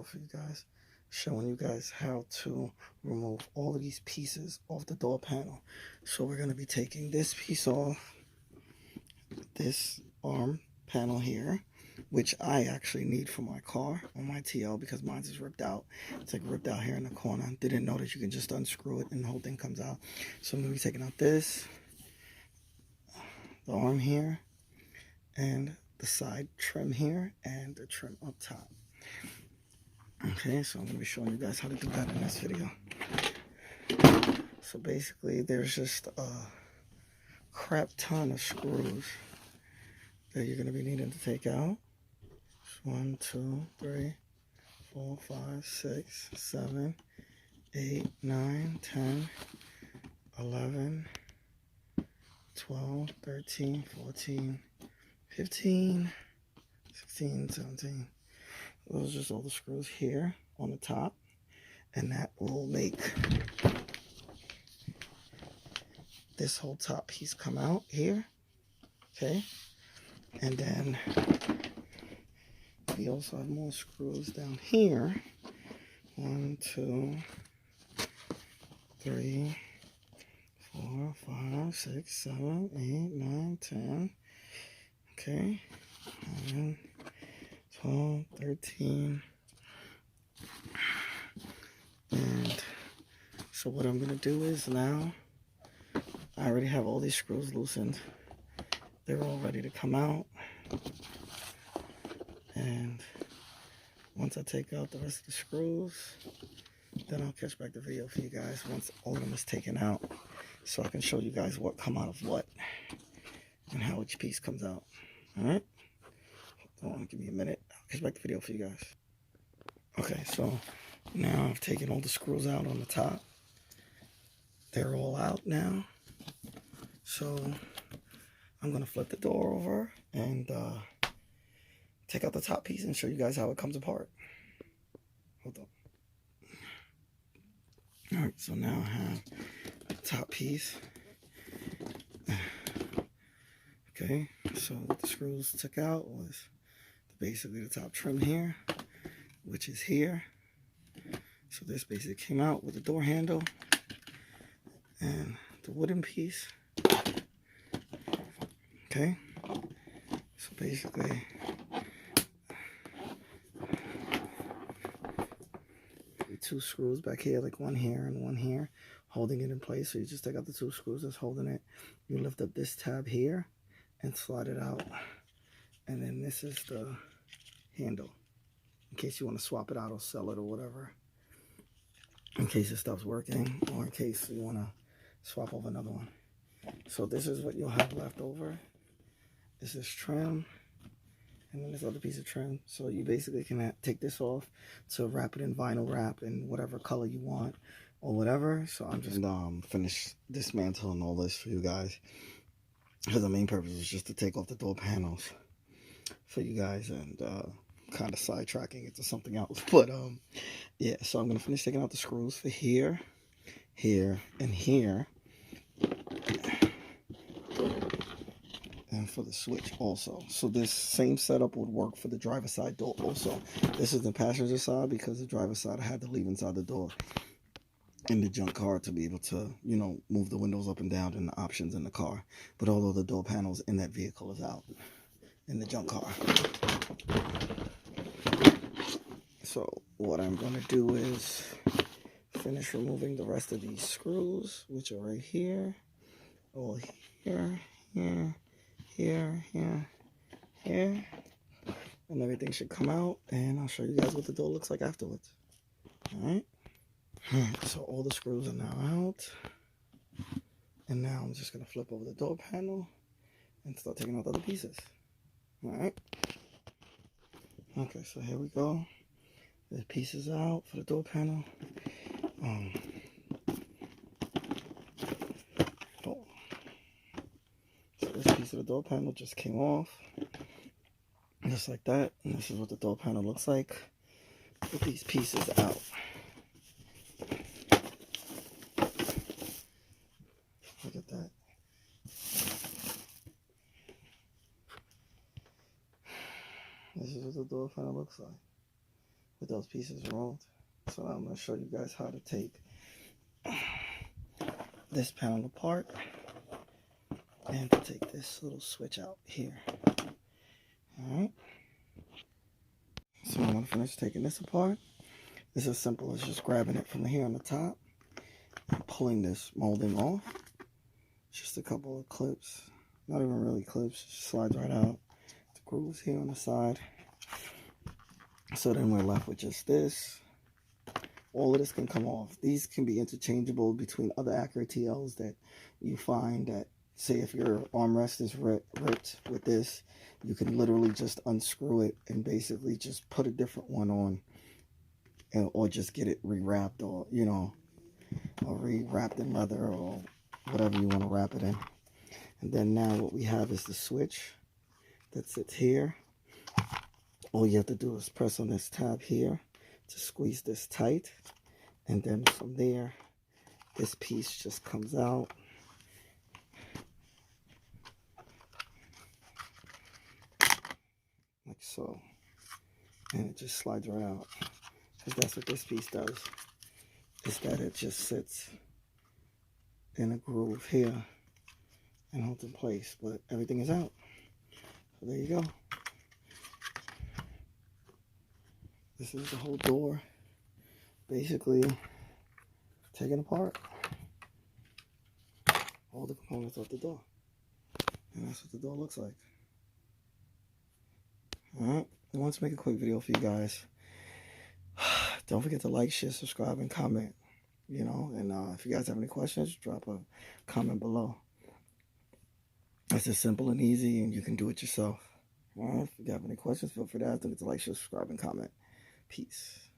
for you guys, showing you guys how to remove all of these pieces off the door panel. So we're going to be taking this piece off, this arm panel here, which I actually need for my car on my TL because mine is ripped out. It's like ripped out here in the corner. Didn't know that you can just unscrew it and the whole thing comes out. So I'm going to be taking out this, the arm here, and the side trim here, and the trim up top. Okay, so I'm going to be showing you guys how to do that in this video. So basically, there's just a crap ton of screws that you're going to be needing to take out. 1, 2, 3, 4, 5, 6, 7, 8, 9, 10, 11, 12, 13, 14, 15, 16, 17. Those are just all the screws here on the top, and that will make this whole top piece come out here. Okay, and then we also have more screws down here. 1, 2, 3, 4, 5, 6, 7, 8, 9, 10. Okay, 11, 12, 13. And so what I'm going to do is now, I already have all these screws loosened. They're all ready to come out. And once I take out the rest of the screws, then I'll catch back the video for you guys once all of them is taken out, so I can show you guys what come out of what and how each piece comes out. Alright? Hold on, give me a minute. I'll catch back the video for you guys. Okay, so now I've taken all the screws out on the top. They're all out now. So I'm going to flip the door over and take out the top piece and show you guys how it comes apart. Hold on. Alright, so now I have the top piece. Okay, so what the screws took out was basically the top trim here, which is here. So this basically came out with the door handle and the wooden piece. Okay, so basically two screws back here, like one here and one here, holding it in place. So you just take out the two screws that's holding it. You lift up this tab here and slide it out. And then this is the handle, in case you want to swap it out or sell it or whatever. In case it stops working, or in case you want to swap over another one. So this is what you'll have left over. This is trim. And then this other piece of trim. So you basically can take this off to wrap it in vinyl wrap in whatever color you want or whatever. So I'm just finish dismantling all this for you guys, because the main purpose is just to take off the door panels for you guys and kind of sidetracking it to something else. But yeah, so I'm gonna finish taking out the screws for here, here, and here. And for the switch also. So this same setup would work for the driver's side door also. This is the passenger side, because the driver's side I had to leave inside the door in the junk car to be able to, you know, move the windows up and down and the options in the car. But although the door panels in that vehicle is out in the junk car. So what I'm going to do is finish removing the rest of these screws, which are right here, all here, here, here, here, here, and everything should come out, and I'll show you guys what the door looks like afterwards. Alright, so all the screws are now out, and now I'm just going to flip over the door panel and start taking out the other pieces. Alright, okay, so here we go. The pieces out for the door panel. This piece of the door panel just came off, just like that, and this is what the door panel looks like with these pieces out. Look at that. This is what the door panel looks like. with those pieces rolled. So I'm going to show you guys how to take this panel apart and to take this little switch out here. Alright. So I'm going to finish taking this apart. It's as simple as just grabbing it from here on the top and pulling this molding off. Just a couple of clips. Not even really clips. It just slides right out. The grooves here on the side. So then we're left with just this. All of this can come off. These can be interchangeable between other Acura TLs that you find that, say if your armrest is ripped with this, you can literally just unscrew it and basically just put a different one on, or just get it rewrapped, or, you know, or rewrapped in leather or whatever you want to wrap it in. And then now what we have is the switch that sits here. All you have to do is press on this tab here to squeeze this tight, and then from there this piece just comes out like so, and it just slides right out, because that's what this piece does, is that it just sits in a groove here and holds in place, but everything is out. So there you go. This is the whole door basically taken apart. All the components of the door. And that's what the door looks like. Alright, I want to make a quick video for you guys. Don't forget to like, share, subscribe, and comment. You know, and if you guys have any questions, drop a comment below. It's just simple and easy, and you can do it yourself. Alright, if you have any questions, feel free to ask. Don't forget to like, share, subscribe, and comment. Peace.